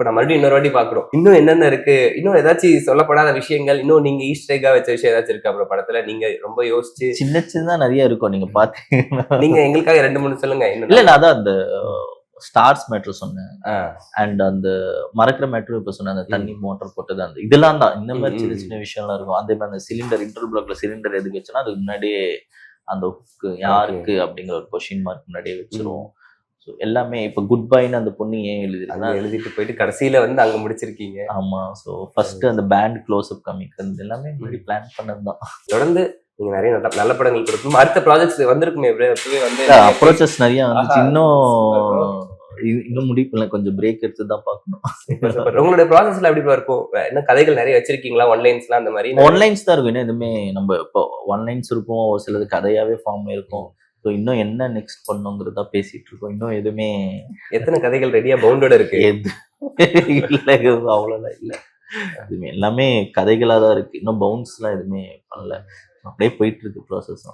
இப்ப நான் மறுபடியும் இன்னொரு வாட்டி பாக்குறோம். இன்னும் என்னென்ன இருக்கு, இன்னும் ஏதாச்சும் சொல்லப்படாத விஷயங்கள், இன்னும் நீங்க ஈஸ்டர் எக்கா வச்ச விஷயம் ஏதாச்சும் இருக்கு அப்புறம் படத்துல நீங்க ரொம்ப யோசிச்சு சின்ன சின்னதா நிறைய இருக்கும் நீங்க பாத்தீங்கன்னா. நீங்க எங்களுக்காக 2-3 சொல்லுங்க. இல்ல நான் அதான் அந்த ஸ்டார்ஸ் மேட்ரு சொன்னேன். அண்ட் அந்த மறக்கிற மேட்ரு இப்ப சொன்ன அந்த தண்ணி மோட்டர் போட்டது அந்த இதெல்லாம் தான். இந்த மாதிரி சின்ன சின்ன விஷயம்லாம் இருக்கும். அதே மாதிரி அந்த சிலிண்டர் இன்டர் பிளாக்ல சிலிண்டர் எதுக்கு வச்சுன்னா அதுக்கு முன்னாடியே அந்த ஹுக்கு யாருக்கு அப்படிங்கிற ஒரு கொஸ்டின் மார்க் முன்னாடியே வச்சிருவோம். ஸோ எல்லாமே இப்போ குட் பைன்னு அந்த பொண்ணு ஏன் எழுதிட்டு போயிட்டு கடைசியில வந்து அங்க முடிச்சிருக்கீங்க. ஆமா. ஸோ ஃபர்ஸ்ட் அந்த பேண்ட் க்ளோஸ் அப் காமிக்கிறது எல்லாமே முன்னாடி பிளான் பண்ணது தான். தொடர்ந்து நீங்க நிறைய நல்ல படங்கள் கொடுக்கணும். அடுத்த ப்ராஜெக்ட்ஸ் வந்திருக்குமே வந்து அப்ரோச்சஸ் நிறைய வந்துச்சு. இன்னும் முடிக்கல, கொஞ்சம் பிரேக் எடுத்து தான் பார்க்கணும். உங்களுடைய ப்ராசஸ்ல எப்படி இருக்கும்? என்ன கதைகள் நிறைய வச்சிருக்கீங்களா? ஒன்லைன்ஸ்லாம் அந்த மாதிரி ஒன்லைன்ஸ் தான் இருக்கும். இன்னும் எதுவுமே நம்ம இப்போ ஒன்லைன்ஸ் இருக்கும், ஒரு சிலது கதையாவே ஃபார்ம் இருக்கும். ஸோ இன்னும் என்ன நெக்ஸ்ட் பண்ணுங்கிறதா பேசிட்டு இருக்கோம். இன்னும் எதுவுமே. எத்தனை கதைகள் ரெடியா பவுண்டோட இருக்கு? இல்லை அவ்வளோதான் இல்லை. எதுவுமே எல்லாமே கதைகளாக தான் இருக்கு. இன்னும் பவுன்ஸ்லாம் எதுவுமே பண்ணல. அப்படியே போயிட்டு இருக்கு ப்ராசஸ்.